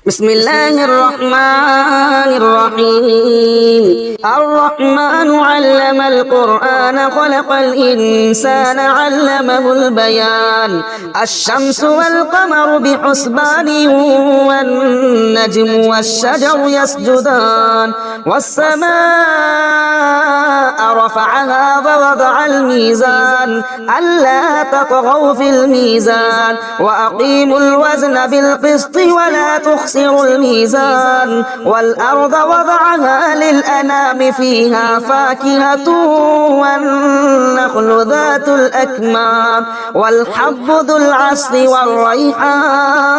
بسم الله الرحمن الرحيم الرحمن علم القرآن خلق الإنسان علمه البيان الشمس والقمر بحسبان والنجم والشجر يسجدان والسماء رفعها ووضع الميزان ألا تطغوا في الميزان وأقيموا الوزن بالقسط ولا تخسروا الميزان والأرض وضعها للأنام فيها فاكهة والنخل ذات الأكمام والحب ذو العصف والريحان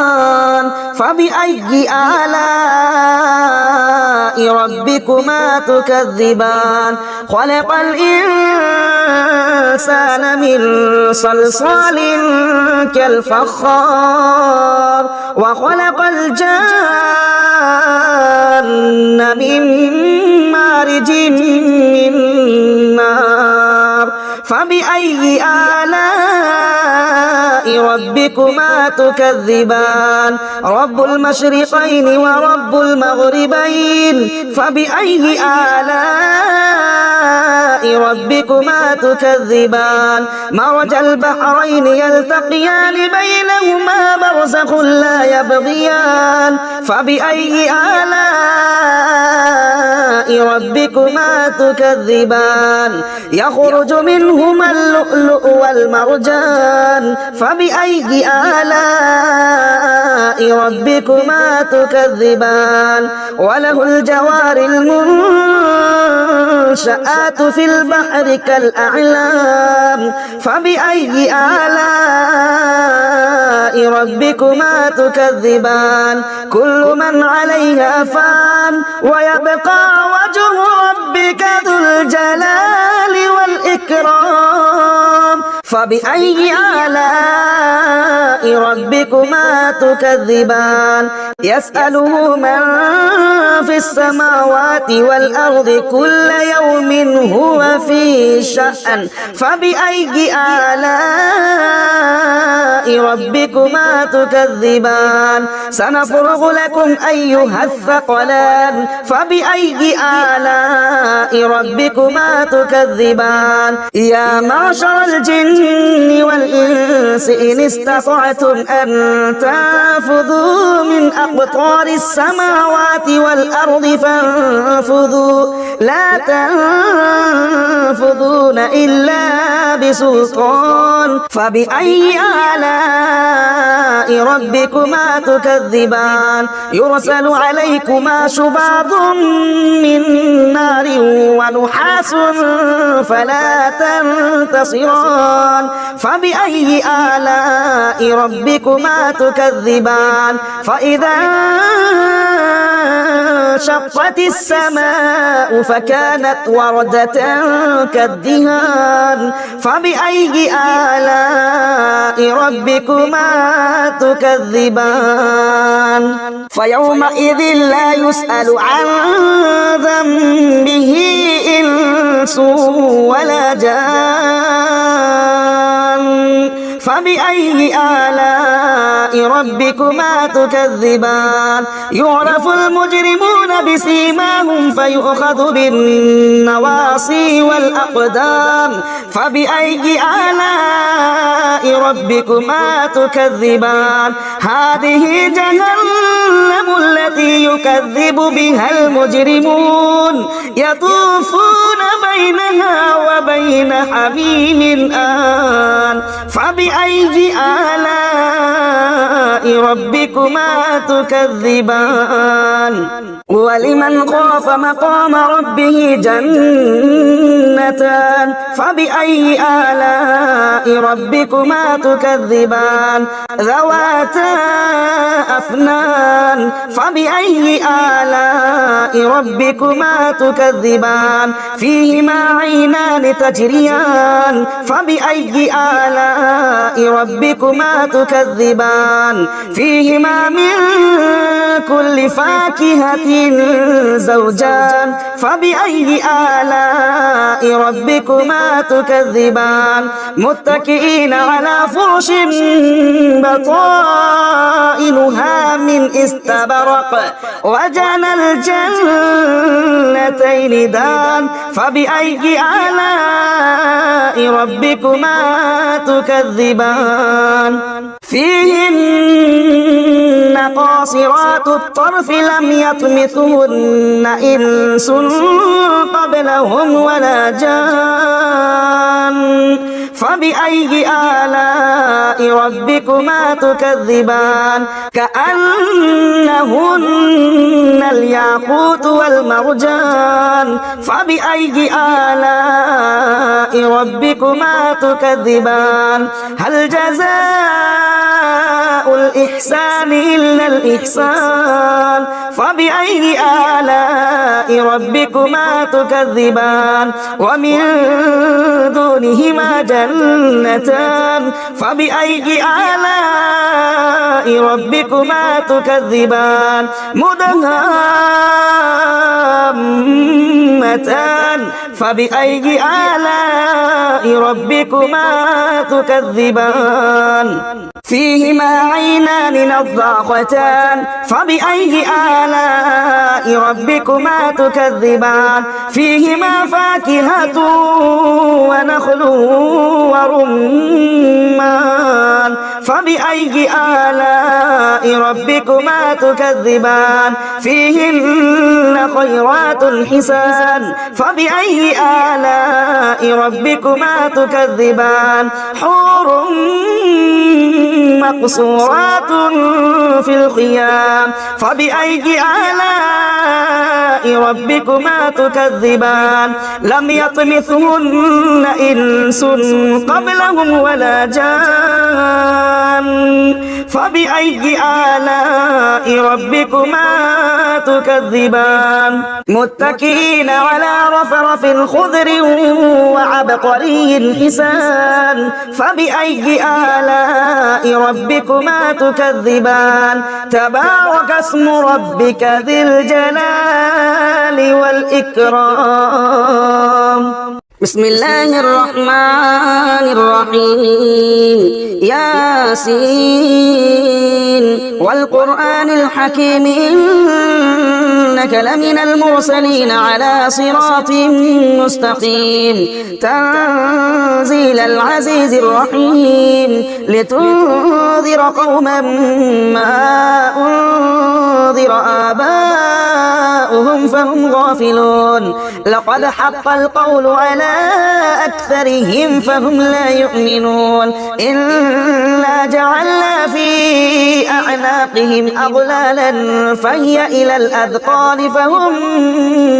فبأي آلاء ربكما تكذبان خلق الإنسان من صلصال كالفخار وخلق الجان من مارج من نار فبأي آلاء ربكما تكذبان رب المشرقين ورب المغربين فبأي آلاء ربكما تكذبان مرج البحرين يلتقيان بينهما برزخ لا يبغيان فبأي آلاء ربكما تكذبان يخرج منهما اللؤلؤ والمرجان فبأي آلاء ربكما تكذبان وله الجوار المنشآت في البحر كالأعلام فبأي آلاء ربكما تكذبان كل من عليها فان ويبقى وجه ربك ذو الجلال والإكرام فبأي آلاء ربكما تكذبان يسأله من في السماوات والأرض كل يوم هو في شأن فبأي آلاء ربكما تكذبان سنفرغ لكم أيها الثقلان فبأي آلاء ربكما تكذبان يا معشر الجن والإنس إن استطعتم أن تنفذوا من أقطار السماوات والأرض فانفذوا لا تنفذون إلا بسلطان فبأي آلاء ربكما تكذبان يرسل عليكما شباب من نار ونحاس فلا تنتصران فبأي آلاء ربكما تكذبان فإذا شقت السماء فكانت وردة كالدهان فبأي آلاء ربكما تكذبان فيومئذ لا يسأل عن ذنبه إنس ولا جان فبأي آلاء ربكما تكذبان يعرف المجرمون بسيماهم فيؤخذ بالنواصي والأقدام فبأي آلاء ربكما تكذبان هذه جهنم التي يكذب بها المجرمون يطوفون بينها وبين حميم آن فبأي آلاء ربكما تكذبان ولمن خاف مقام ربه جنتان فبأي آلاء ربكما تكذبان ذواتا أفنان فبأي آلاء ربكما تكذبان فيهما عينان تجريان فبأي آلاء ربكما تكذبان فيهما من كل فاكهة زوجان فبأي آلاء ربكما تكذبان متكئين على فرش بطائنها من استبرق وجنى الجنتين دان فبأي آلاء ربكما تكذبان فيهن قاصرات الطرف لم يطمثهن إنس قبلهم ولا جان فبأي آلاء ربكما تكذبان كأنهن الياقوت والمرجان فبأي آلاء ربكما تكذبان هل جزاء الإحسان إلا الإحسان فبأي آلاء ربكما تكذبان ومن دونهما جنتان فبأي آلاء ربكما تكذبان مدهامتان فبأي آلاء ربكما تكذبان فيهما عينان نضاختان فبأي آلاء ربكما تكذبان فيهما فاكهة ونخل ورمان فبأي آلاء ربكما تكذبان فيهن خيرات حسان فبأي آلاء ربكما تكذبان حور مقصورات في الخيام فبأي آلاء ربكما تكذبان لم يطمثهن إنس قبلهم ولا جان فبأي آلاء ربكما تكذبان متكئين على رفرف خضر وعبقري حسان فبأي آلاء ربكما تكذبان تبارك اسم ربك ذي الجلال والإكرام بسم الله الرحمن الرحيم ياسين والقرآن الحكيم إنك لمن المرسلين على صراط مستقيم تنزيل العزيز الرحيم لتنذر قوما ما أنذر آباؤهم فهم غافلون لقد حق القول على أكثرهم فهم لا يؤمنون إنا جعلنا في أعناقهم أغلالا فهي إلى الأذقان فهم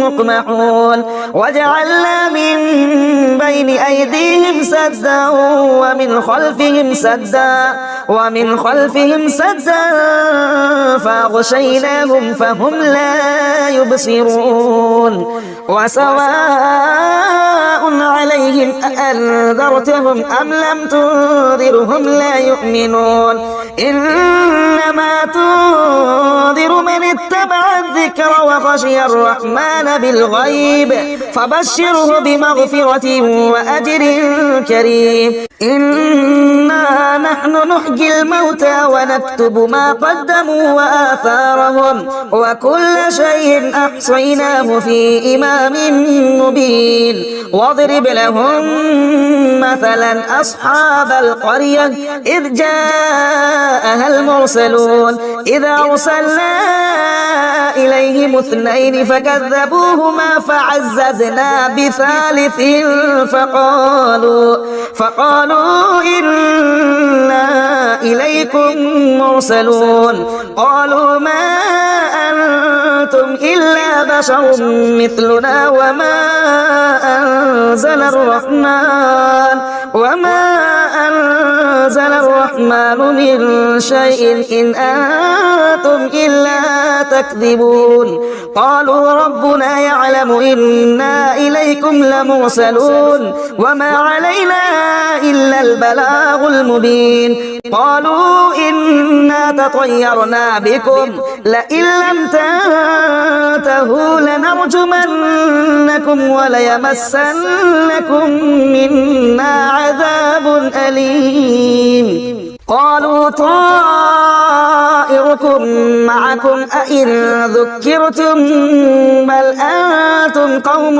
مقمحون وجعلنا من بين أيديهم سدا ومن خلفهم سدا فأغشيناهم فهم لا يبصرون وسواء عليهم أأنذرتهم أم لم تنذرهم لا يؤمنون إنما تنذر من اتبع الذكر وخشي الرحمن بالغيب فبشره بمغفرة وأجر كريم إنا نحن نحيي الموتى ونكتب ما قدموا وآثارهم وكل شيء أحصيناه في إمام مبين واضرب لهم مثلا أصحاب القرية إذ جاءها المرسلون إذا أرسلنا إليهم اثنين فكذبوهما فعززنا بثالث فقالوا إنا إليكم مرسلون قالوا ما أنتم إلا بشر مثلنا وما أنزل الرحمن من شيء إن أنتم إلا تكذبون قالوا ربنا يعلم إنا إليكم لمرسلون وما علينا إلا البلاغ المبين قالوا إنا تطيرنا بكم لئن لم تنتهوا لنرجمنكم وليمسنكم منا عذاب أليم قالوا طائركم معكم أئن ذكرتم بل أنتم قوم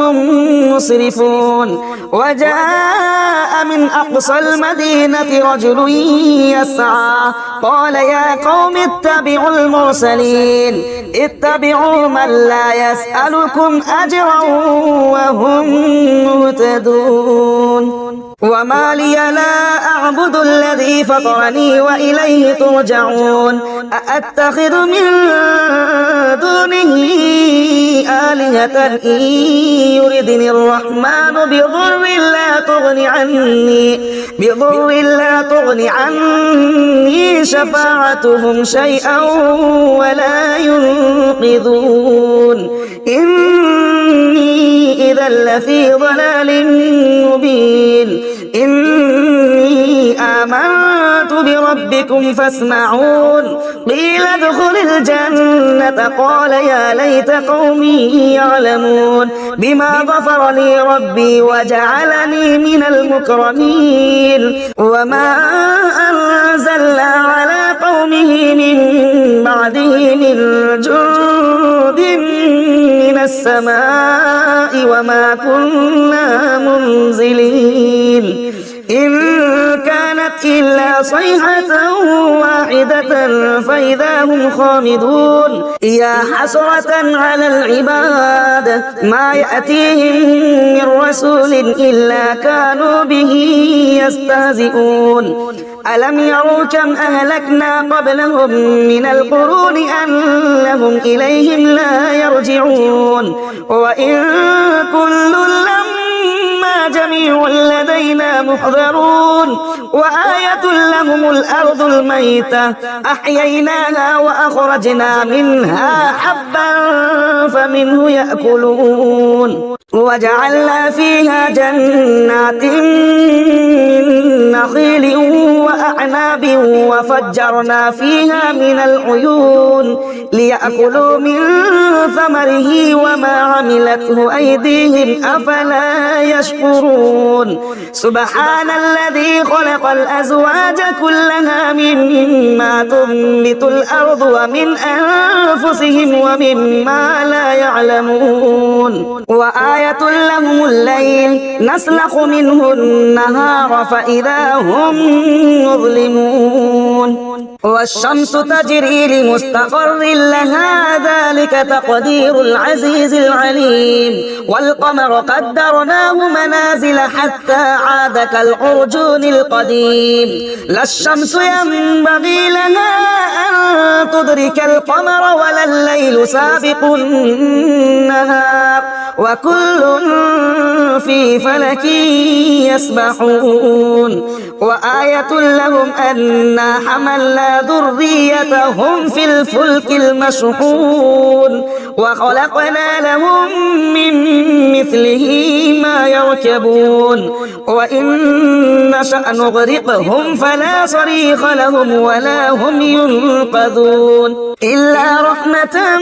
مسرفون وجاء من أقصى المدينة رجل يسعى قال يا قوم اتبعوا المرسلين اتبعوا من لا يسألكم أجرا وهم مهتدون وما لي لا أعبد الذي فطرني وإليه ترجعون أأتخذ من دونه آلهة إن يردني الرحمن بضر لا تغني عني شفاعتهم شيئا ولا ينقذون إني إذا لفي ضلال مبين إني آمنت بربكم فاسمعون قيل ادخل الجنة قال يا ليت قومي يعلمون بما غفر لي ربي وجعلني من المكرمين وما أنزلنا على قومه من بعده من جند من السماء وما كنا منزلين إن كانت إلا صيحة واحدة فإذا هم خامدون يا حسرة على العباد ما يأتيهم من رسول إلا كانوا به يستهزئون ألم يروا كم أهلكنا قبلهم من القرون أنهم إليهم لا يرجعون وإن كل لما جميع لدينا محضرون وآية لهم الأرض الميتة أحييناها وأخرجنا منها حبا فمنه يأكلون وجعلنا فيها جنات من نخيل وأعناب وفجرنا فيها من العيون ليأكلوا من ثمره وما عملته أيديهم أفلا يشكرون سبحان الذي خلق الأزواج كلها مما تنبت الأرض ومن أنفسهم ومما لا يعلمون وآية لهم الليل نسلخ منه النهار فإذا هم مظلمون والشمس تجري لمستقر لها ذلك تقدير العزيز العليم والقمر قدرناه منازل حتى عاد كالعرجون القديم لا الشمس ينبغي لها أن تدرك القمر ولا الليل سابق النهار وكل في فلك يسبحون وآية لهم أنا حملنا ذريتهم في الفلك المشحون وخلقنا لهم من مثله ما يركبون وإن نشأ نغرقهم فلا صريخ لهم ولا هم ينقذون إلا رحمة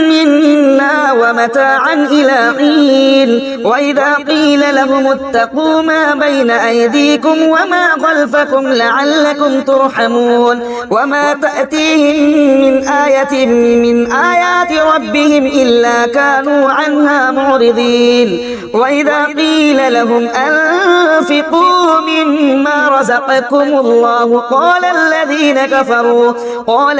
منا ومتاعا إلى حين وإذا قيل لهم اتقوا ما بين أيديكم وما خلفكم لعلكم ترحمون وما تأتيهم من آية من آيات ربهم إلا كانوا عنها معرضين وإذا قيل لهم أنفقوا مما رزقكم الله قال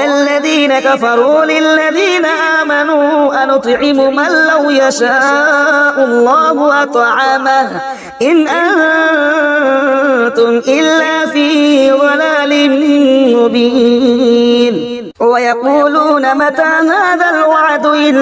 الذين كفروا للذين آمنوا أنطعم من لو يشاء الله أطعمه إن أنتم إلا في ضلال مبين ويقولون متى هذا الوعد إن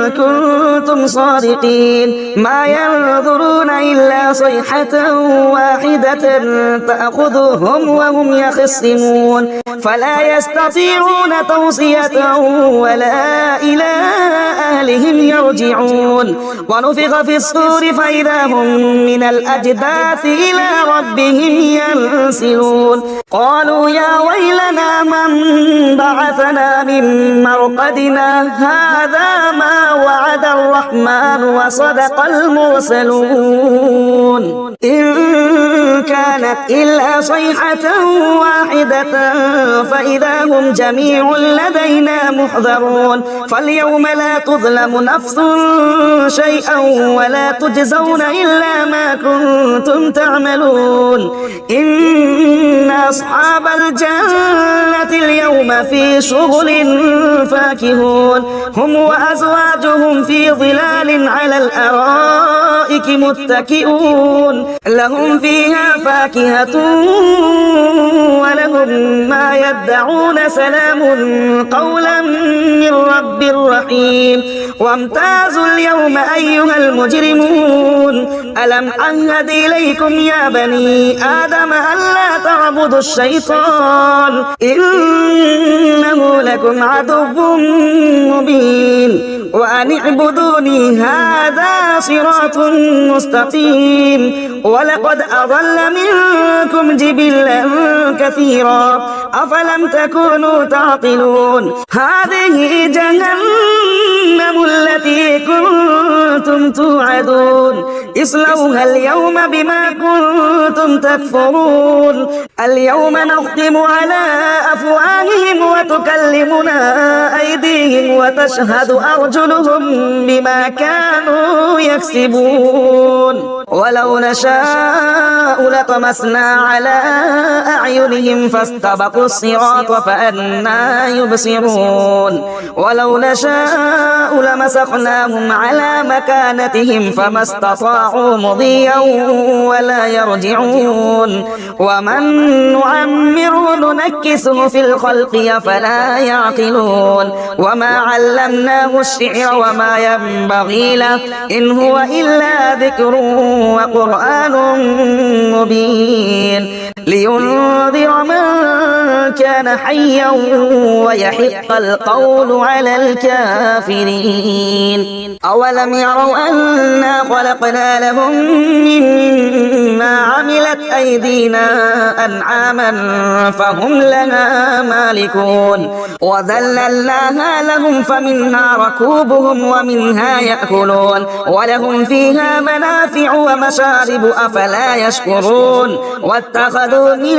كنتم صادقين ما ينظرون إلا صيحة واحدة تأخذهم وهم يخصمون فلا يستطيعون توصية ولا إلى لآبائهم يرجعون ونفخ في الصور فإذا هم من الأجداث إلى ربهم ينسلون قالوا يا ويلنا من بعثنا من مرقدنا هذا ما وعد الرحمن وصدق المرسلون إن كانت إلا صيحة واحدة فإذا هم جميع لدينا محضرون فاليوم لا تظلم نفس شيئا ولا تجزون إلا ما كنتم تعملون إن أصحاب الجنة اليوم في شغل فاكهون هم وأزواجهم في ظلال على الأرائك متكئون لهم فيها فاكهة ولهم ما يدعون سلام قولا من رب رحيم وامتازوا اليوم أيها المجرمون ألم أعهد إليكم يا بني آدم ألا تعبدوا الشيطان إنه لكم عدو مبين وأن اعبدوني هذا صراط مستقيم ولقد أضل منكم جبلا كثيرا أفلم تكونوا تعقلون هذه جهنم التي كنتم توعدون اصلوها اليوم بما كنتم تكفرون اليوم نختم على أفواههم وتكلمنا أيديهم وتشهد أرجلهم بما كانوا يكسبون ولو نشاء لطمسنا على أعينهم فاستبقوا الصراط فأنى يبصرون ولو نشاء لمسخناهم على مكانتهم فما استطاعوا مضيا ولا يرجعون ومن نعمره ننكسه في الخلق أفلا يعقلون وما علمناه الشعر وما ينبغي له إن هو إلا ذكر وقرآن مبين لينذر من كان حيا ويحق القول على الكافرين أولم يروا أنا خلقنا لهم مما عملت أيدينا أنعاما فهم لها مالكون وذللناها لهم فمنها ركوبهم ومنها يأكلون ولهم فيها منافع ومشارب أفلا يشكرون واتخذوا من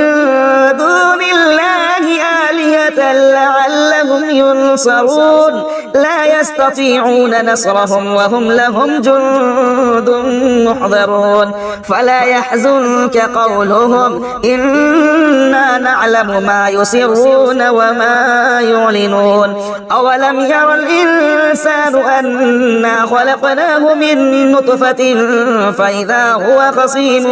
دون الله آلهة لعلهم ينصرون لا يستطيعون نصرهم وهم لهم جند محضرون فلا يحزنك قولهم إنا نعلم ما يسرون وما يعلنون أولم ير الإنسان أنا خلقناه من نطفة فإذا هو خصيم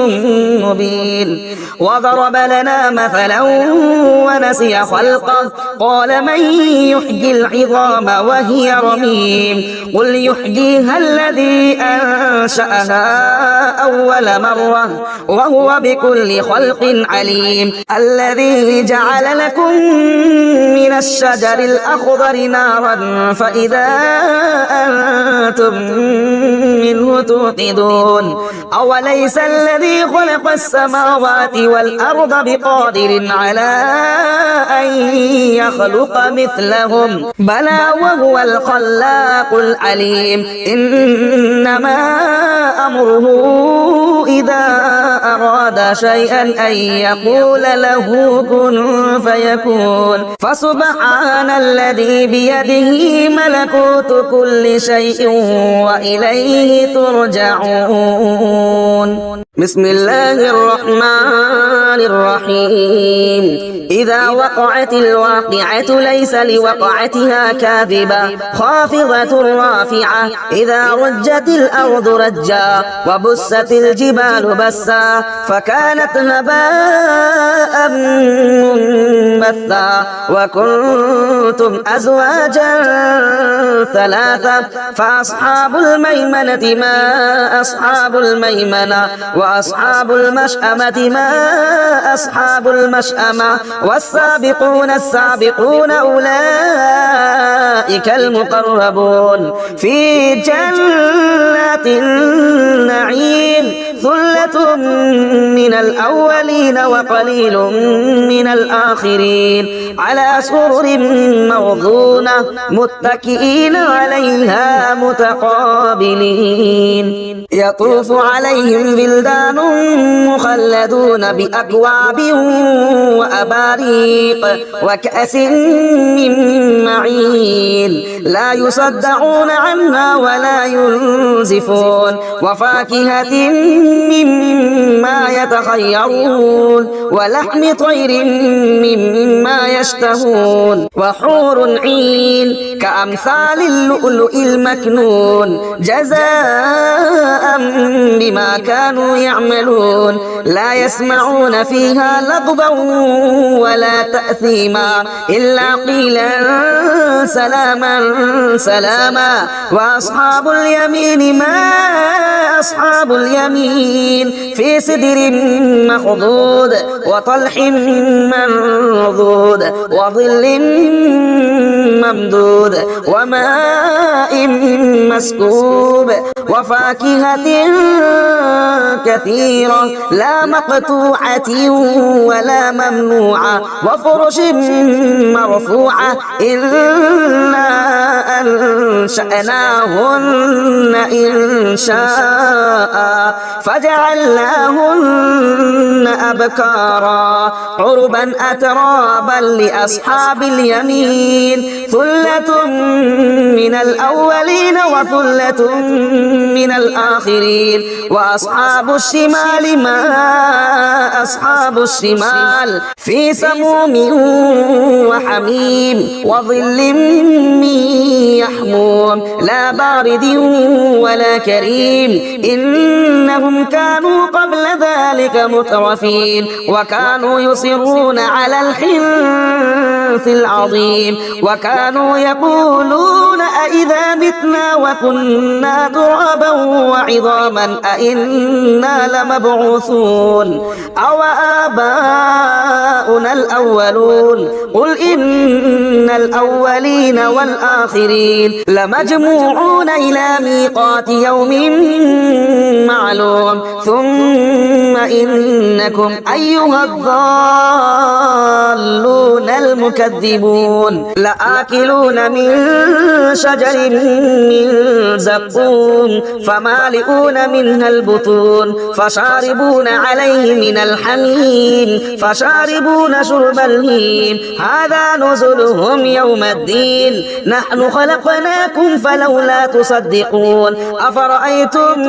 مبين وضرب لنا مثلا ونسي خلقه قال من يحيي العظام وهي رميم قل يحييها الذي أنشأها أول مرة وهو بكل خلق عليم الذي جعل لكم من الشجر الأخضر نارا فإذا أنتم منه توقدون أوليس الذي خلق السماوات والأرض بقادر على أن يخلق مثلهم بلى وهو الخلاق العليم إنما أمره إذا أراد شيئا أن يقول له كن فيكون فسبحان الذي بيده ملكوت كل شيء وإليه ترجعون بسم الله الرحمن الرحيم إذا وقعت الواقعة ليس لوقعتها كاذبة خافضة رافعة إذا رجت الأرض رجا وبست الجبال بسا فكانت هباء منبثا وكنتم أزواجا ثلاثة فأصحاب الميمنة ما أصحاب الميمنة وأصحاب المشأمة ما أصحاب المشأمة والسابقون السابقون أولئك المقربون في جنات النعيم ثلة من الأولين وقليل من الآخرين على سرر موضونة متكئين عليها متقابلين يطوف عليهم بلدان مخلدون بأكواب وأباريق وكأس من معين لا يصدعون عنها ولا ينزفون وفاكهة مما يتخيرون ولحم طير مما يشتهون وحور عين كأمثال اللؤلؤ المكنون جزاء بما كانوا يعملون لا يسمعون فيها لغوا ولا تأثيما إلا قيلا سلاما سلاما وأصحاب اليمين ما أصحاب اليمين في سدر مخضود وطلح منضود وظل ممدود وماء مسكوب وفاكهة كثيرة لا مقطوعة ولا ممنوعة وفرش مرفوعة إنا أنشأناهن إنشاء فجعلناهن أبكارا عربا أترابا لأصحاب اليمين ثلة من الأولين وثلة من الآخرين وأصحاب الشمال ما أصحاب الشمال في سموم وحميم وظل من يحموم لا بارد ولا كريم إنهم كانوا قبل ذلك مترفين وكانوا يصرون على الحنث العظيم وكانوا يقولون أئذا متنا وكنا ترابا وعظاما أئنا لمبعوثون أو آباؤنا الأولون قل إن الأولين والآخرين لمجموعون إلى ميقات يوم معلوم ثم إنكم أيها الضالون المكذبون لآكلون من شجر من زقوم فمالئون منها البطون فشاربون عليه من الحميم فشاربون شرب الهيم هذا نزلهم يوم الدين نحن خلقناكم فلولا تصدقون أفرأيتم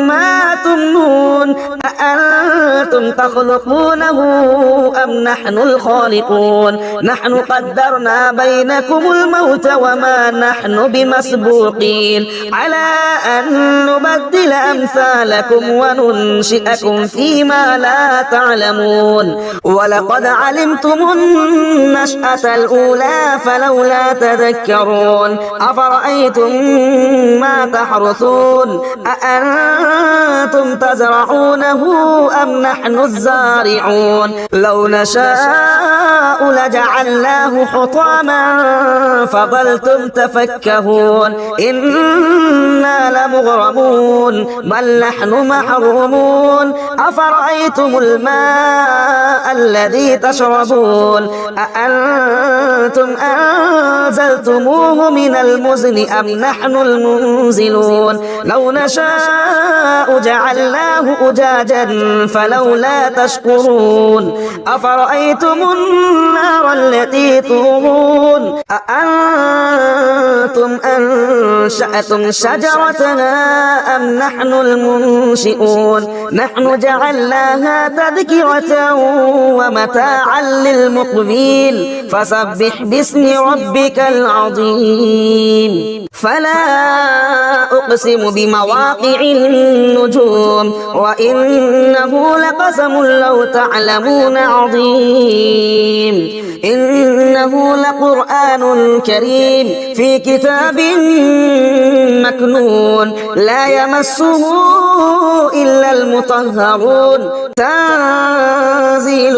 ما تمنون أأنتم تخلقونه أم نحن الخالقون نحن قدرنا بينكم الموت وما نحن بمسبوقين على أن نبدل أمثالكم وننشئكم فيما لا تعلمون ولقد علمتم النشأة الأولى فلولا تذكرون أفرأيتم ما تحرثون أأنتم تزرعونه أم نحن الزارعون لو نشاء لجعلناه حطاما فظلتم تفكهون إنا لمغرمون بل نحن محرومون أفرأيتم الماء الذي تشربون أأنتم أنزلتموه من المزن أم نحن المنزلون لو نشاء جعلناه أجاجا فلولا تشكرون أفرأيتم النار التي تورون أأنتم أنشأتم شجرتها أم نحن المنشئون نحن جعلناها تذكرة ومتاعا للمقبين فسبح باسم ربك العظيم فلا أقسم بمواقع النجوم وإنه لقسم لو تعلمون عظيم إنه لقرآن كريم في كتاب مكنون لا يمسه إلا المطهرون تنزيل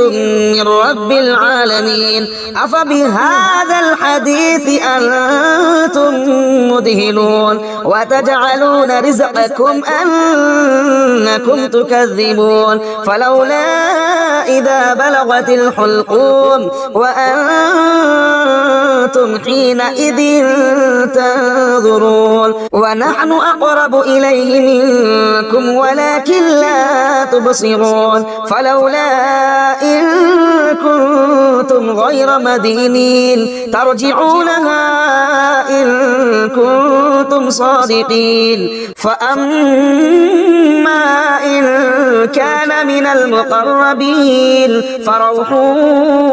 من رب العالمين أفبهذا الحديث أنتم مدهنون وتجعلون رزقكم أنكم تكذبون فلولا إذا بلغت الحلقوم وأنتم حينئذ تنظرون ونحن أقرب إليه منكم ولكن لا تبصرون فلولا إن كنتم غير مدينين ترجعونها إن كنتم صادقين فأما إن كان من المقربين فروح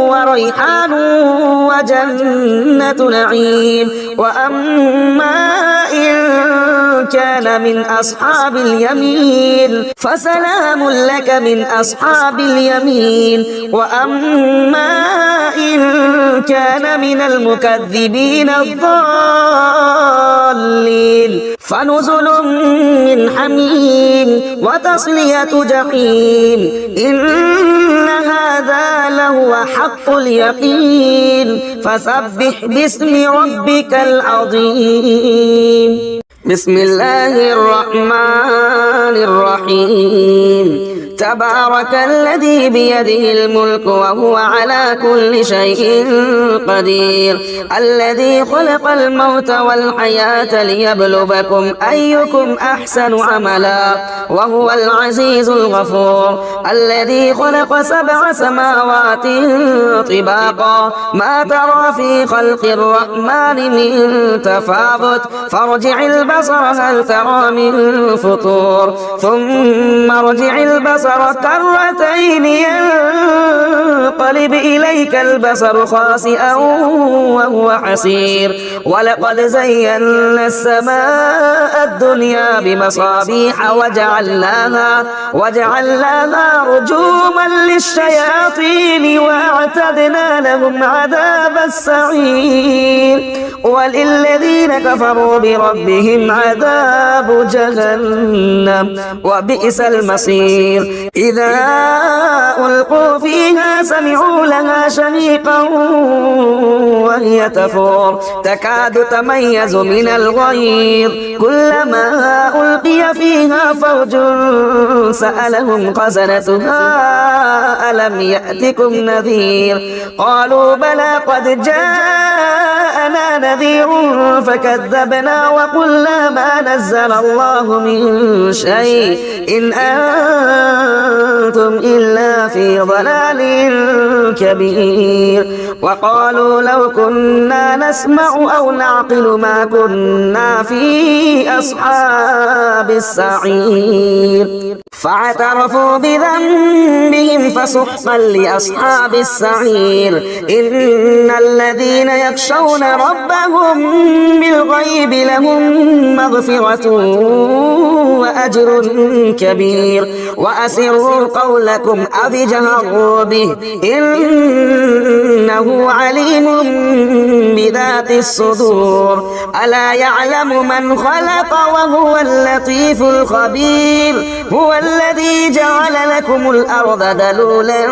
وريحان وجنة نعيم وأما إن كان من أصحاب اليمين فسلام لك من أصحاب اليمين وأما إن كان من المكذبين الضالين فنزل من حميم وتصلية جحيم إن هذا لهو حق اليقين فسبح باسم ربك العظيم بسم الله الرحمن الرحيم تبارك الذي بيده الملك وهو على كل شيء قدير الذي خلق الموت والحياة ليبلوكم أيكم أحسن عملا وهو العزيز الغفور الذي خلق 7 سماوات طباقا ما ترى في خلق الرحمن من تفاوت فارجع البصر هل ترى من فطور ثم ارجع البصر كرتين ينقلب إليك البصر خاسئا وهو حسير ولقد زينا السماء الدنيا بمصابيح وجعلناها رجوما للشياطين وأعتدنا لهم عذاب السعير وللذين كفروا بربهم عذاب جهنم وبئس المصير إذا ألقوا فيها سمعوا لها شهيقا وهي تفور تكاد تميز من الغيظ كلما ألقي فيها فوج سألهم خزنتها ألم يأتكم نذير قالوا بلى قد جاءنا نذير فكذبنا وقلنا ما نزل الله من شيء إن أنتم إلا في ضلال كبير وقالوا لو كنا نسمع أو نعقل ما كنا في أصحاب السعير فاعترفوا بذنبهم فسحقا لأصحاب السعير إن الذين يخشون ربهم بالغيب لهم مغفرة وأجر كبير وأسروا قولكم أو اجهروا به إنه عليم بذات الصدور ألا يعلم من خلق وهو اللطيف الخبير هو الذي جعل لكم الأرض ذلولا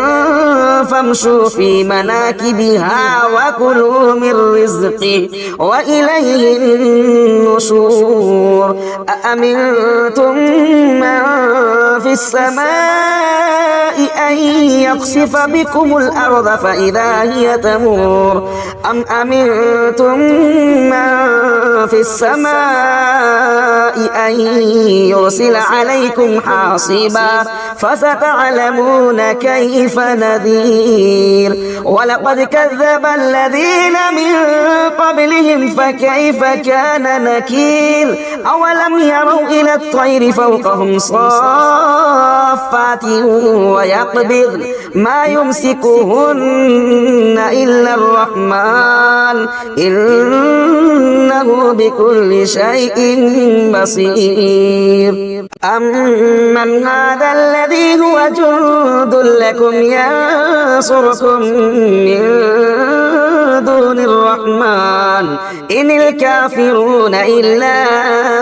فامشوا في مناكبها وكلوا من رزقه وإليه النشور أأمنتم من في السماء أن يخسف بكم الأرض فإذا هي تمور أم أمنتم من في السماء أن يرسل عليكم حاصبا فستعلمون كيف نذير ولقد كذب الذين من قبلهم فكيف كان نكير أولم يروا إلى الطير فوقهم صافات ويقبض ما يمسكهن إلا الرحمن إنه بكل شيء بصير أمن هذا الذي هو جند لكم ينصركم من دون الرحمن إن الكافرون إلا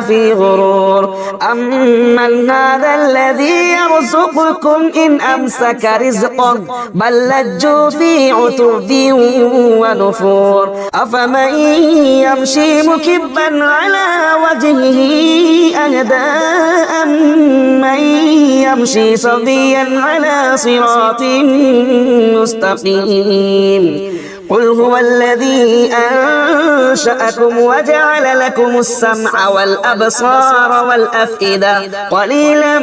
في غرور أمن هذا الذي يرزقكم إن أمسك رزقه بل لجوا في عتو ونفور أفمن يمشي مكبا على وجهه أهدى أمن يمشي صبيا على صراط مستقيم قل هو الذي أنشأكم وجعل لكم السمع والأبصار والأفئدة قليلا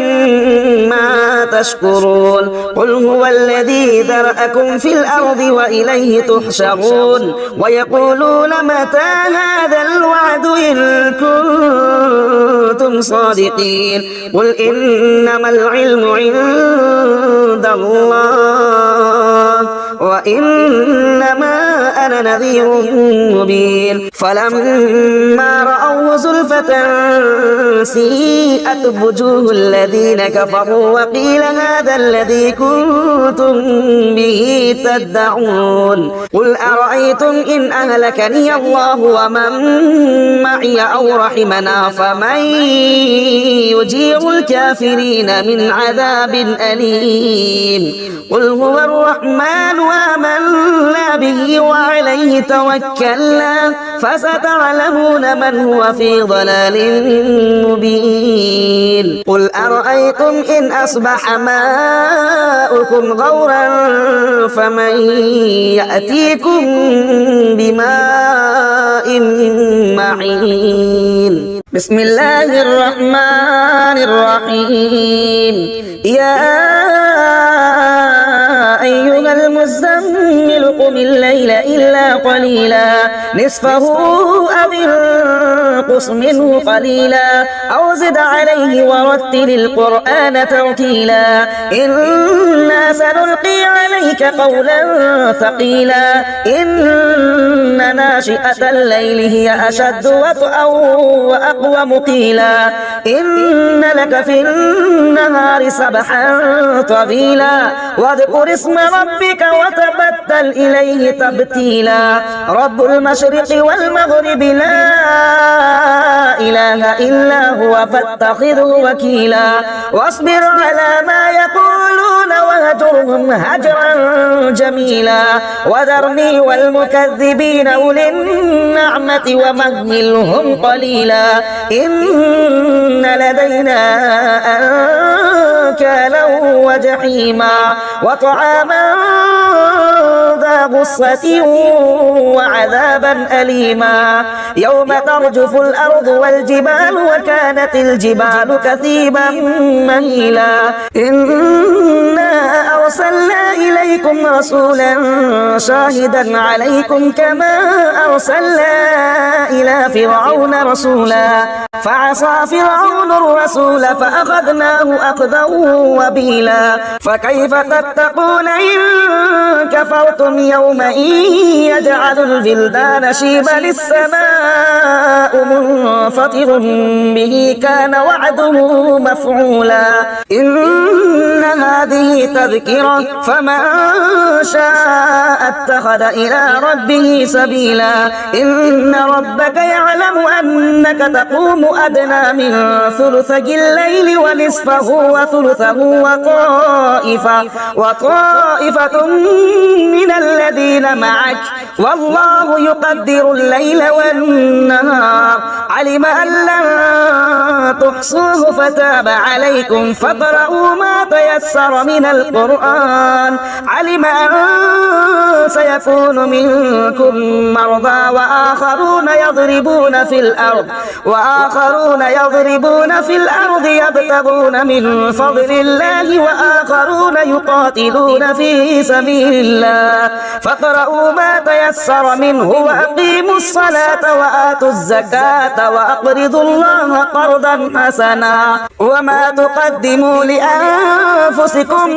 ما تشكرون قل هو الذي ذرأكم في الأرض وإليه تحشرون ويقولون متى هذا الوعد إن كنتم صادقين قل إنما العلم عند الله وإنما أنا نذير مبين فلما رأوه زلفة سيئت وجوه الذين كفروا وقيل هذا الذي كنتم به تدعون قل أرأيتم إن أهلكني الله ومن معي أو رحمنا فمن يجير الكافرين من عذاب أليم قل هو الرحمن وآمنا به وعليه توكلنا فستعلمون من هو في ضلال مبين قل أرأيتم إن أصبح ماؤكم غورا فمن يأتيكم بماء معين بسم الله الرحمن الرحيم يا أيها المزمل قم الليل إلا قليلا نصفه أو انقص منه قليلا أو زد عليه ورتل القرآن ترتيلا إنا سنلقي عليك قولا ثقيلا إن ناشئة الليل هي أشد وطئا وأقوم قيلا إن لك في النهار سبحا طويلا واذكر اسم ربك وتبتل إليه تبتيلا رب المشرق والمغرب لا إله إلا هو فاتخذه وكيلا واصبر على ما يقولون وهجرهم هجرا جميلا وذرني والمكذبين أولي النعمة ومهلهم قليلا إن لدينا أنكالا وجحيما وطعاما ذا غصة وعذابا أليما يوم ترجف الأرض والجبال وكانت الجبال كثيبا مهيلا إنا أرسلنا إليكم رسولا شاهدا عليكم كما أرسلنا إلى فرعون رسولا فعصى فرعون الرسول فأخذناه أخذا وبيلا فكيف تتقون إن كفرتم يوما يجعل الجلدان شيبا السماء منفطر به كان وعده مفعولا إن هذه تذكرة فمن شاء اتخذ إلى ربه سبيلا إن ربك يعلم أنك تقوم أدنى من ثلثي الليل ونصفه وثلثه وطائفة من الذين معك والله يقدر الليل والنهار علم أن لن تحصوه فتاب عليكم فاقرؤوا ما تيسر من القرآن علم أن سيكون منكم مرضى وآخرون يضربون في الأرض يبتغون من فضل الله وآخرون يقاتلون في سبيل الله فاقرؤوا ما تيسر منه وأقيموا الصلاة وآتوا الزكاة وأقرضوا الله قرضا حسنا وما تقدموا لأنفسكم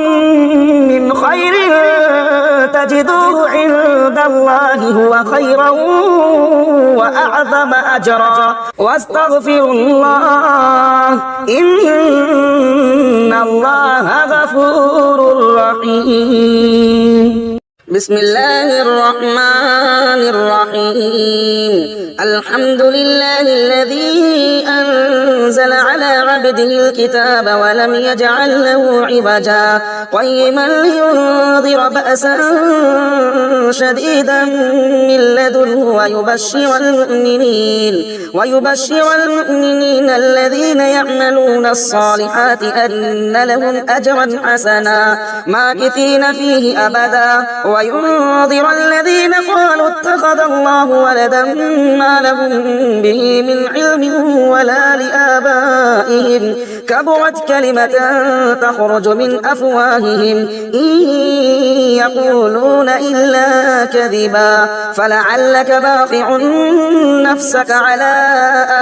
من خير تجدوه عند الله هو خيرا وأعظم أجرا واستغفروا الله إن الله غفور رحيم. بسم الله الرحمن الرحيم. الحمد لله الذي أنزل على عبده الكتاب ولم يجعل له عوجا قيما لينذر بأسا شديدا من لدنه ويبشر المؤمنين الذين يعملون الصالحات أن لهم أجرا حسنا ماكثين فيه أبدا وينذر الذين قالوا اتخذ الله ولدا ما لهم به من علم ولا لآبائهم كبرت كلمة تخرج من أفواههم إن يقولون إلا كذبا فلعلك باخع نفسك على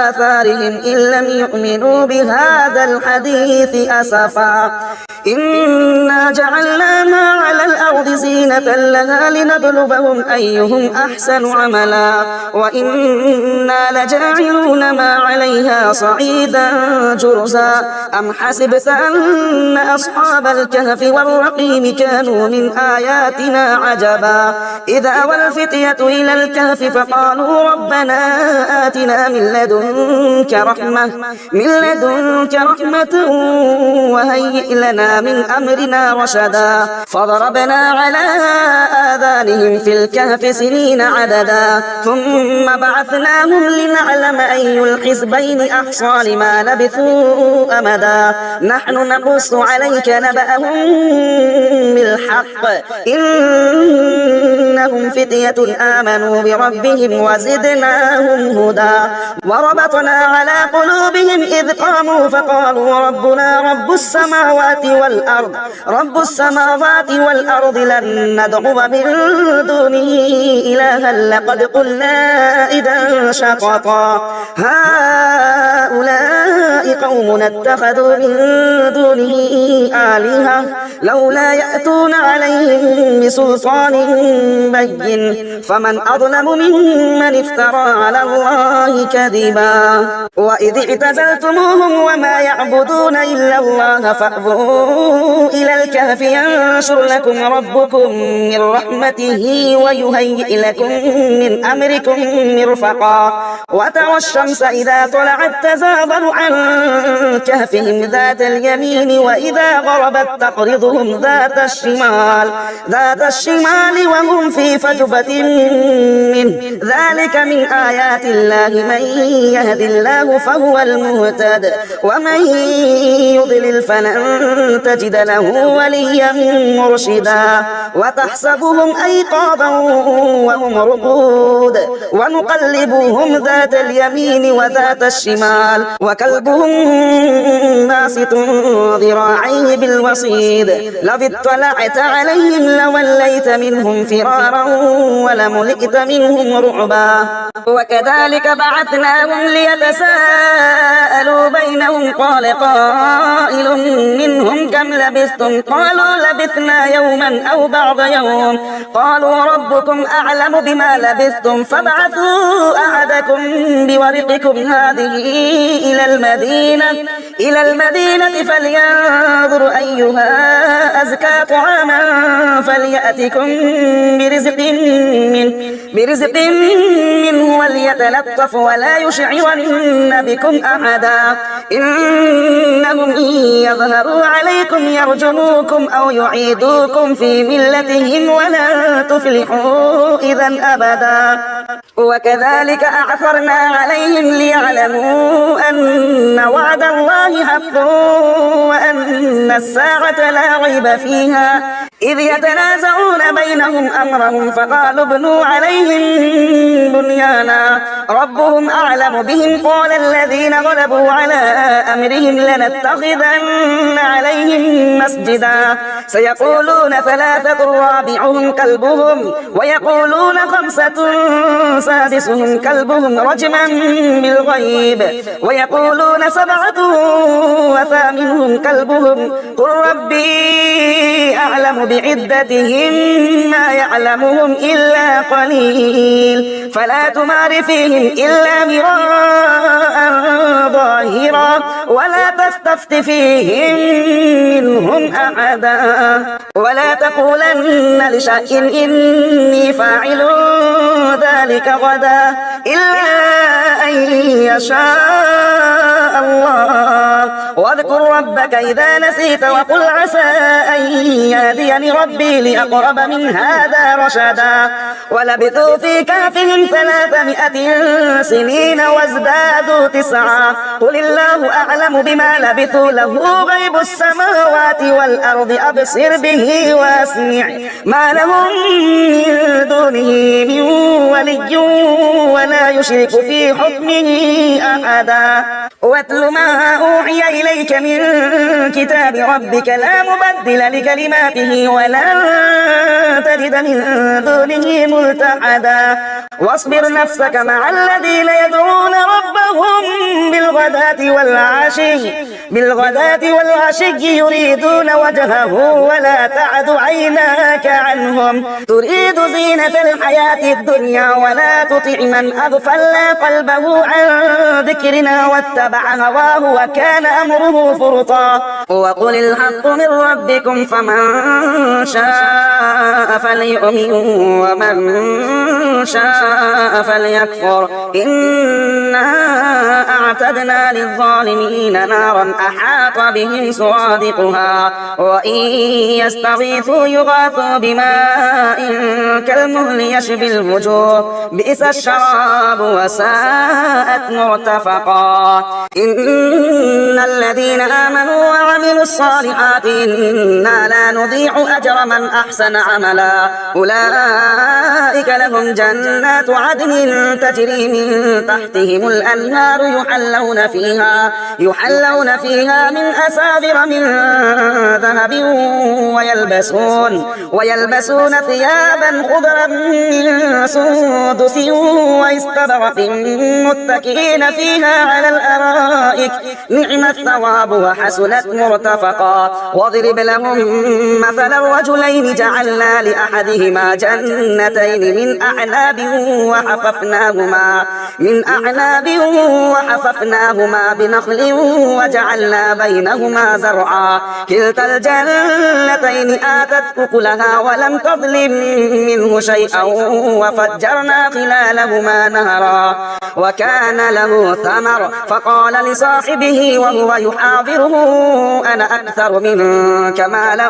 آثارهم إن لم يؤمنوا بهذا الحديث أسفا إنا جعلنا ما على الأرض زينة لها لنبلوهم أيهم أحسن عملا وإنا لجاعلون ما عليها صعيدا جرزا أم حسبت أن أصحاب الكهف والرقيم كانوا من آياتنا عجبا إذ أوى الفتية إلى الكهف فقالوا ربنا آتنا من لدنك رحمة وهيئ لنا من أمرنا رشدا فضربنا على آذانهم في الكهف سنين عددا ثم بعثناهم لنعلم أي الحزبين أحصى لما لبثوا أمدا نحن نقص عليك نبأهم بالحق إنهم فتية آمنوا بربهم وزدناهم هدى وربطنا على قلوبهم إذ قاموا فقالوا ربنا رب السماوات والأرض لن ندعو من دونه إلها لقد قلنا إذا شططا هؤلاء قوم اتخذوا من دونه آلهة لولا يأتون عليهم بسلطان بين فمن أظلم ممن افترى على الله كذبا وإذ اعتزلتموهم وما يعبدون إلا الله فأووا إلى الكهف ينشر لكم ربكم من رحمته ويهيئ لكم من أمركم مرفقا وترى الشمس إذا طلعت تزاور عن كهفهم ذات اليمين وإذا غربت تقرضهم ذات الشمال وهم في فجوة منه ذلك من آيات الله من يهد الله فهو المهتد ومن يضلل فلن تجد له وليا مرشدا وتحسبهم أيقاظا وهم رقود ونقلبهم ذات اليمين وذات الشمال وكلبهم باسط ذراعيه بالوصيد لو اطلعت عليهم لوليت منهم فرارا ولملئت منهم رعبا وكذلك بعثناهم ليتساءلوا بينهم قال قائل منهم كم لبثتم قالوا لبثنا يوما أو بعض يوم قالوا ربكم أعلم بما لبثتم فابعثوا أحدكم بورقكم هذه إلى المدينة فلينظر أيها أزكى طعاما فليأتكم برزق منه وليتلطف ولا يشعرن بكم أحدا إنهم إن يظهروا عليكم يرجموكم أو يعيدوكم في ملتهم ولا تفلحوا إذا أبدا وكذلك أعثرنا عليهم ليعلموا أن وعد الله حق وأن الساعة لا ريب فيها إذ يتنازعون بينهم أمرهم فقالوا ابنوا عليهم بنيانا ربهم أعلم بهم قال الذين غلبوا على أمرهم لنتخذن عليهم مسجدا سيقولون ثلاثة رابعهم كلبهم ويقولون خمسة سادسهم كلبهم رجما بالغيب ويقولون سبعة وثامنهم كلبهم قل ربي أعلم بعدتهم ما يعلمهم إلا قليل فلا تمار فيهم إلا مراء ظاهرا ولا تستفت فيهم منهم أحدا ولا تقولن لشيء إني فاعل ذلك غدا إلا أن يشاء الله واذكر ربك إذا نسيت وقل عسى أن يهديني ربي لأقرب من هذا رشدا ولبثوا في كهفهم 300 سنين وازدادوا 9 قل الله أعلم بما لبثوا له غيب السماوات والأرض أبصر به واسمع ما لهم من دونه من ولي ولا يشرك في حكمه أحدا واتل ما أوحي إليك من كتاب ربك لا مبدل لكلماته ولا تجد من دونه ملتحدا واصبر نفسك مع الذين يدعون ربهم بالغداة والعشي يريدون وجهه ولا تعد عيناك عنهم تريد زينة الحياة الدنيا ولا تطع من أغفلنا قلبه عن ذكرنا واتبع هواه وكان أمره فرطا وقل الحق من ربكم فمن شاء فليؤمن ومن شاء فليكفر إنا أعتدنا للظالمين نارا أحاط بهم سرادقها وإن يستغيثوا يغاثوا بماء كالمهل يشبي الوجوه بئس الشراب وساءت مرتفقا إن الذين آمنوا وعملوا الصالحات إنا لا نضيع أجر من أحسن عملا أولئك لهم جنات عدن تجري من تحتهم الأنهار يحلون فيها من أساور من ذهب ويلبسون ثيابا خضرا من سندس واستبرق متكئين فيها على الأرائك نعم الثواب وحسنت مرتفقا واضرب لهم مثل الرجلين جعلنا لأحدهما جنتين من أعناب وحففناهما بنخل وجعلنا بينهما زرعا كلتا الجنتين آتت أكلها ولم تظلم منه شيئا وفجرنا خلالهما نهرا وكان له ثمر فقال لصاحبه وهو يحاضره أنا أكثر منك مالا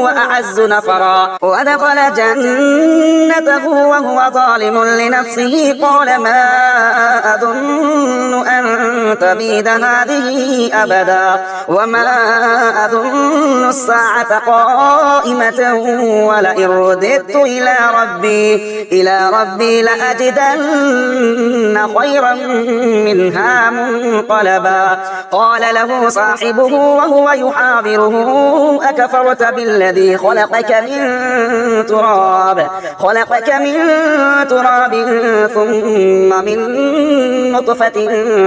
وأعز نفرا ودخل جنته وهو ظالم لنفسه قال ما أظن أن تبيد هذه أبدا وما أظن الساعة قائمة ولئن رددت إلى ربي لأجدن خيرا منها منقلبا قال له صاحبه وهو يحاضره أكفرت بالذي خلقك من تراب ثم من نطفة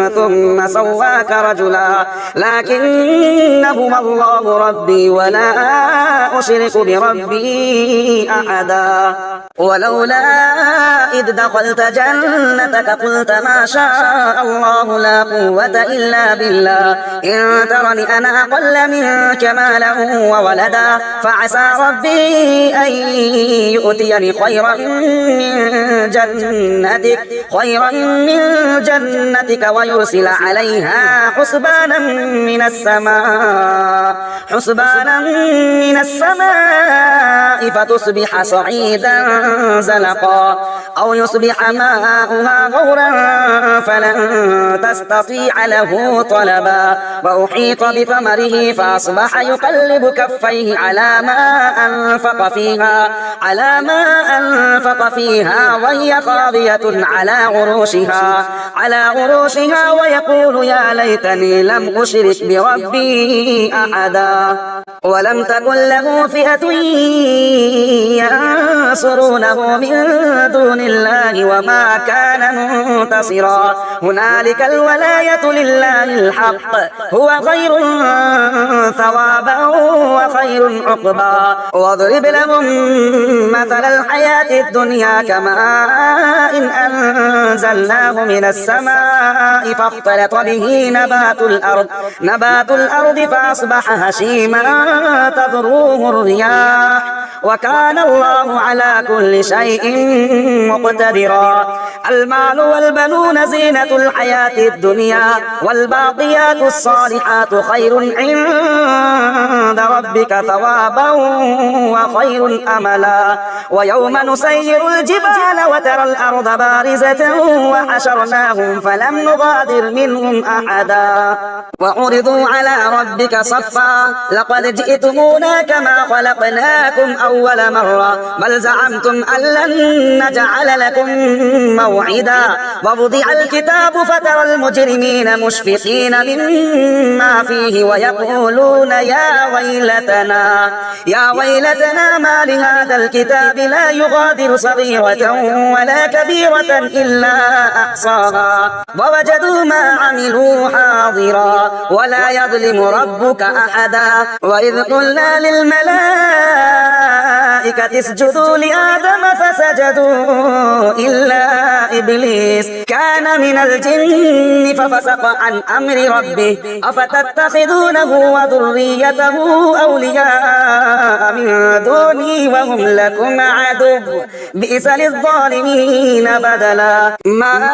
ثم سواك رجلا لكن هو الله ربي ولا أشرك بربي أحدا ولولا إذ دخلت جنتك قلت ما شاء الله لا قوة إلا بالله إن ترني أنا أقل منك مالا وولدا فعسى ربي أن يؤتيني خيرا من جنتك ويرسل عليها حسبانا من السماء فتصبح صعيدا زلقا أو يصبح ماؤها غورا فلن تستطيع له طلبا وأحيط بثمره فأصبح يقلب كفيه على ما أنفق فيها وهي خاوية على عروشها ويقول يا ليتني لم أشرك بربي أحدا ولم تكن له فئة ينصرونه من دون الله وما كان منتصرا هنالك الولاية لله الحق هو خير ثوابا وخير عقبا واضرب لهم مثل الحياة الدنيا كماء إن أنزلناه من السماء فاختلط به نبات الأرض فأصبح هشيما تذروه الرياح وكان الله على كل شيء مقتدرا المال والبنون زينة الحياة الدنيا والباقيات الصالحات خير عند ربك ثوابا وخير أملا ويوم نسير الجبال وترى الأرض بارزة وحشرناهم فلم نغادر منهم أحدا وعرضوا على ربك صفا لقد جئتمونا كما خلقناكم أول مرة بل زعمتم أن لن نجعل لكم موعدا ووضع الكتاب فترى المجرمين مشفقين مما فيه ويقولون يا ويلتنا ما لهذا الكتاب لا يغادر صغيرة ولا كبيرة إلا أحصاها ووجدوا ما عملوا حاضرا ولا يظلم ربك أحدا وإذ قلنا للملائكة اسجدوا لآدم فسجدوا إلا إبليس كان من الجن ففسق عن أمر ربه أفتتخذونه وذريته أولياء من دوني وهم لكم عدو بئس للظالمين بدلا ما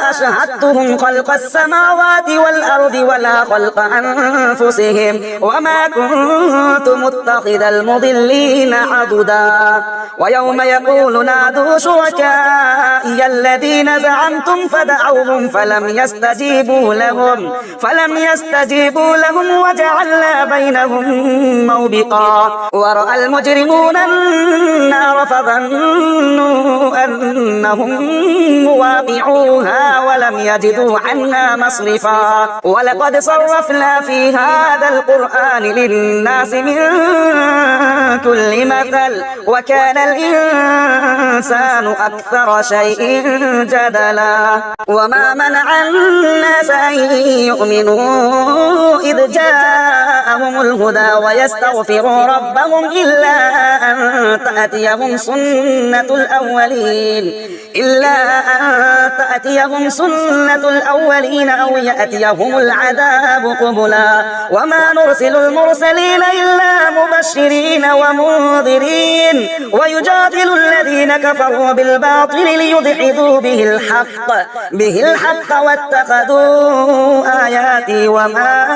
أشهدتهم خلق السماوات والأرض ولا خلق أنفسهم وما كنت متخذ المضلين عضدا ويوم يقول نادوا شركائي الذين زعمتم فدعوهم فلم يستجيبوا لهم وجعلنا بينهم موبقا ورأى المجرمون النار فظنوا أنهم مواقعوها ولم يجدوا عنها مصرفا ولقد صرفنا في هذا القرآن للناس من كل مثل وكان الإنسان أكثر شيء جدلا وما منع الناس أن يؤمنوا إذ جاءهم الهدى ويستغفروا ربهم إلا أن تأتيهم سنة الأولين أو يأتيهم العذاب قبلا وما نرسل المرسلين إلا مبشرين ومنذرين ويجادل الذين كفروا بالباطل ليدحضوا به الحق واتخذوا آياتي وما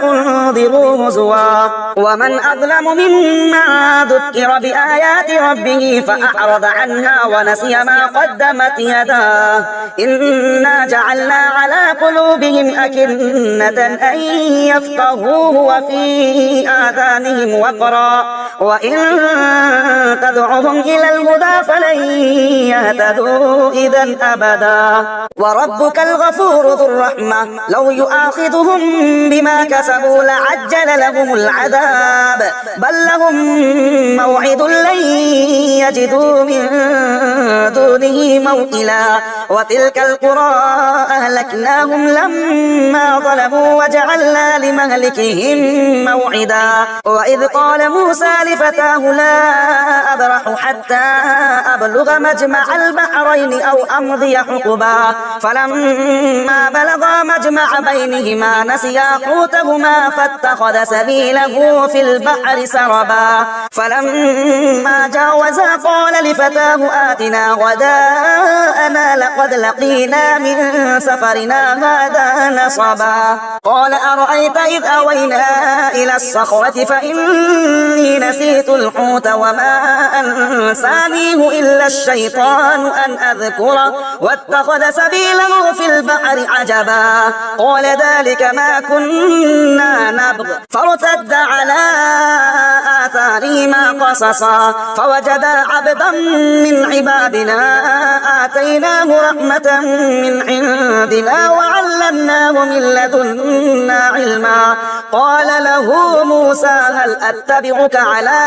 أنذروا هزوا ومن أظلم ممن ذكر بآيات ربه فأعرض عنها ونسي ما قدمت يداه إنا جعلنا على قلوبهم أكنة أن يفقهوه وفي آذانهم وقرا وإن تدعهم إلى الهدى فلن يهتدوا إذا أبدا وربك الغفور ذو الرحمة لو يؤاخذهم بما كسبوا لعجل لهم العذاب بل لهم موعد لن يجدوا من دونه موئلا وتلك القرى أهلكناهم لما ظلموا وجعلنا لمهلكهم موعدا وإذ قال موسى لفتاه لا أبرح حتى أبلغ مجمع البحرين أو أمضي حقبا فلما بلغا مجمع بينهما نسيا حوتهما فاتخذ سبيله في البحر سربا فلما جاوزا قال لفتاه آتنا غداءنا لقد لقينا من سفرنا هذا نصبا قال أرأيت إذ أوينا إلى الصخرة فإني نسيت الحوت وما أنسانيه إلا الشيطان أن أذكره واتخذ سبيله في البحر عجبا قال ذلك ما كنا نبغ فارتد على آثارهما قصصا فوجدا عبدا من عبادنا آتيناه رحمة من عندنا وعلمناه من لدنا علما قال له موسى هل أتبعك على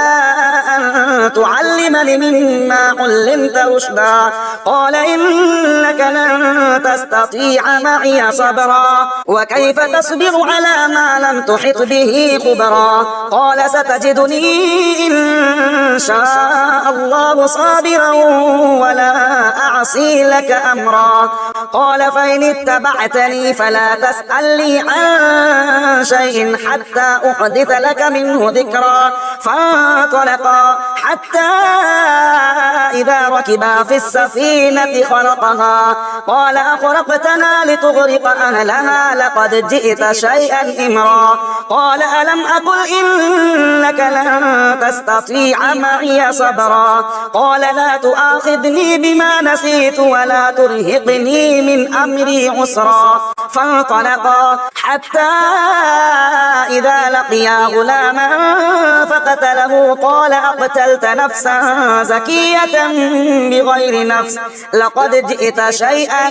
أن تعلمني مما علمت رشدا قال إنك لن تستطيع معي صبرا وكيف تصبر على ما لم تحط به خبرا قال ستجدني إن شاء الله صابرا ولا أعصي لك أمرا قال فإن اتبعتني فلا تسألني عن شيء حتى أحدث لك منه ذكرا فانطلقا حتى إذا ركبا في السفينة خرقها قال أخرقتنا لتغرق أهلها لقد جئت شيئا إمرا قال ألم أقل إنك لن تستطيع معي صبرا قال لا تؤاخذني بما نسيت ولا ترهقني من أمري عسرا فانطلقا حتى إذا لقيا غلاما فقتله قال أقتلت نفسا زكية بغير نفس لقد جئت شيئا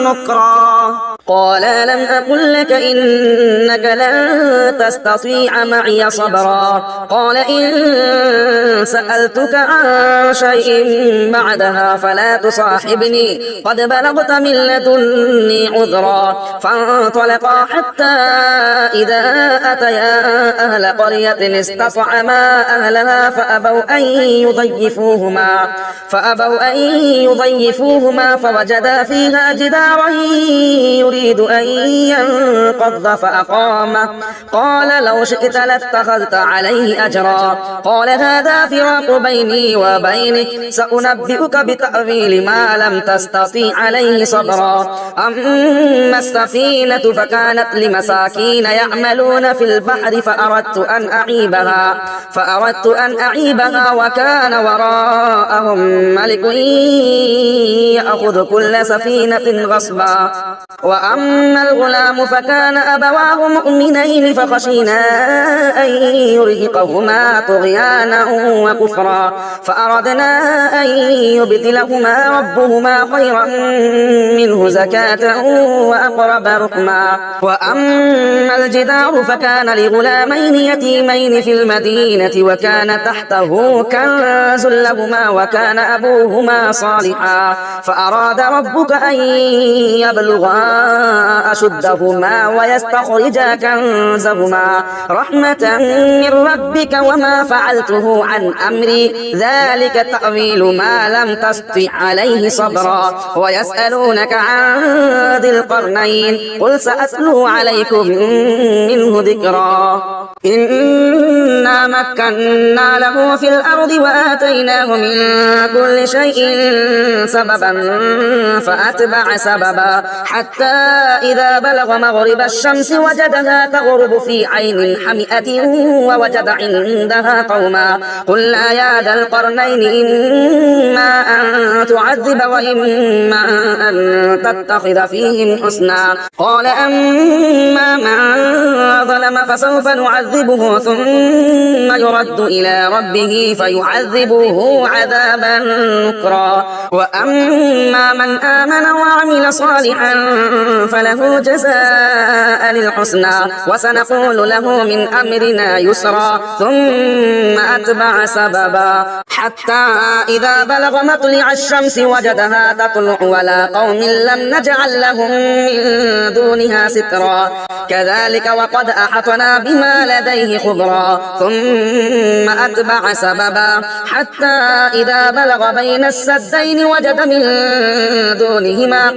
نكرا قال لم أقل لك إنك لن تستطيع معي صبرا قال إن سألتك عن شيء بعدها فلا تصاحبني قد بلغت من لدني عذرا فانطلقا حتى إذا أتيا أهل قرية استطعما أهلها فأبوا أن يضيفوهما فوجدا فيها جدارا يريد أن ينقض فأقامه قال لو شئت لاتخذت عليه أجرا قال هذا فراق بيني وبينك سأنبئك بتأويل ما لم تستطيع عليه صبرا أما السفينة فكانت لمساكين يعملون في البحر فأردت أن أعيبها وكان وراءهم ملك يأخذ كل سفينة غصبا وأما الغلام فكان أبواه مؤمنين فخشينا أن يرهقهما طغيانا وكفرا فأردنا أن يبدلهما ربهما خيرا منه زكاة وأقرب رحما وأما الجدار فكان لغلامين يتيمين في المدينة وكان تحته كنز لهما وكان أبوهما صالحا فأراد ربك أن يبلغا أشدهما ويستخرجا كنزهما رحمة من ربك وما فعلته عن أمري ذلك تأويل ما لم تستطع عليه صبرا ويسألونك عن ذي القرنين قل سأتلو عليكم منه ذكرا إنا مكنا له في الأرض وآتيناه من كل شيء سببا فأتبع سببا حتى إذا بلغ مغرب الشمس وجدها تغرب في عين حمئة ووجد عندها قوما قلنا يا ذا القرنين إما أن تعذب وإما أن تتخذ فيهم حسنا قال أما من ظلم فسوف نعذبه ثم يرد إلى ربه فيعذبه عذابا نكرا وأما من آمن وعمل صالحا فله جزاء الحسنى وسنقول له من أمرنا يسرا ثم أتبع سببا حتى إذا بلغ مطلع الشمس وجدها تطلع على قوم لم نجعل لهم من دونها سترا كذلك وقد أحطنا بما لديه خبرا ثم أتبع سببا حتى إذا بلغ بين السدين وجد من دونهما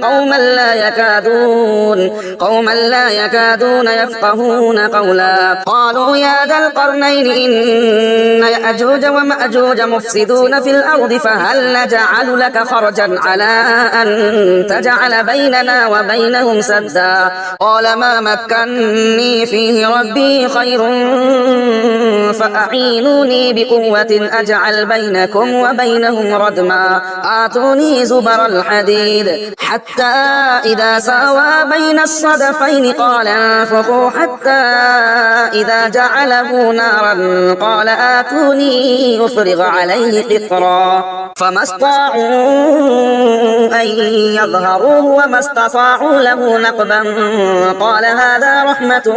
قوما لا يكادون يفقهون قولا قالوا يا ذا القرنين إن يأجوج ومأجوج مفسدون في الأرض فهل نجعل لك خرجا على أن تجعل بيننا وبينهم سدا قال ما مكني فيه ربي خير فأعينوني بقوة أجعل بينكم وبينهم ردما آتوني زبر الحديد حتى إذا ساوى بين الصدفين قال انفخوا حتى إذا جعله نارا قال آتوني أفرغ عليه قطرا فما استطاعوا أن يظهروه وما استطاعوا له نقبا قال هذا رحمة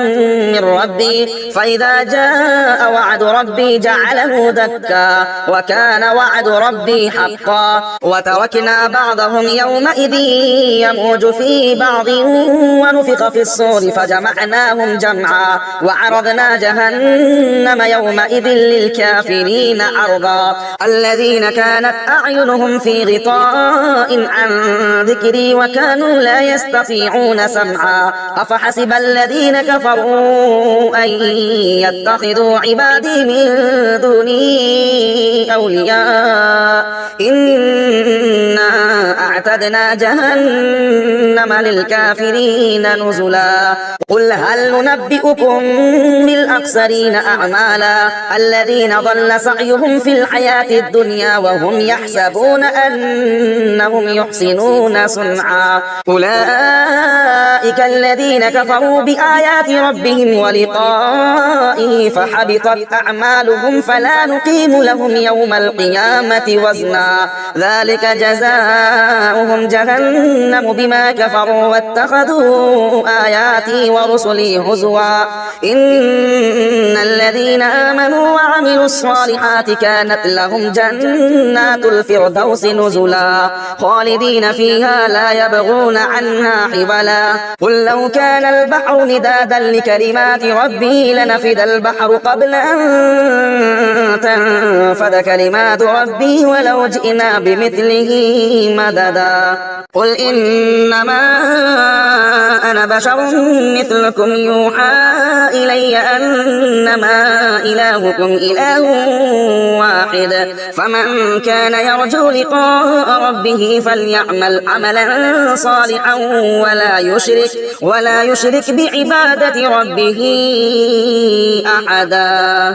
من ربي فإذا جاء وعد ربي جعله دكا وكان وعد ربي حقا وتركنا بعضهم يومئذ يموج في بعض ونفخ في الصور فجمعناهم جمعا وعرضنا جهنم يومئذ للكافرين عرضا الذين كانت أعينهم في غطاء عن ذكري وكانوا لا يستطيعون سمعا أفحسب الذين كفروا أن يتخذوا عبادي من دوني أولياء إنا أعتدنا جهنم للكافرين نزلا قل هل ننبئكم بالأخسرين أعمالا الذين ضل سعيهم في الحياة الدنيا وهم يحسبون أنهم يحسنون صنعا أولئك الذين كفروا بآيات ربهم ولقائه فحبطت أعمالهم فلا نقيم لهم يوم القيامة وزنا ذلك جزاؤهم جهنم بما كفروا واتخذوا آياتي ورسلي هزوا إن الذين آمنوا وعملوا الصالحات كانت لهم جنات الفردوس نزلا خالدين فيها لا يبغون عنها حولا قل لو كان البحر مدادا لكلمات ربي لنفد البحر قبل أن تنفد كلمات ربي ولو جئنا بمثله مددا قل إنما أنا بشر مثلكم يوحى إلي أنما إلهكم إله واحد فمن كان يرجو لقاء ربه فليعمل عملا صالحا ولا يشرك بعبادة ربه أحدا.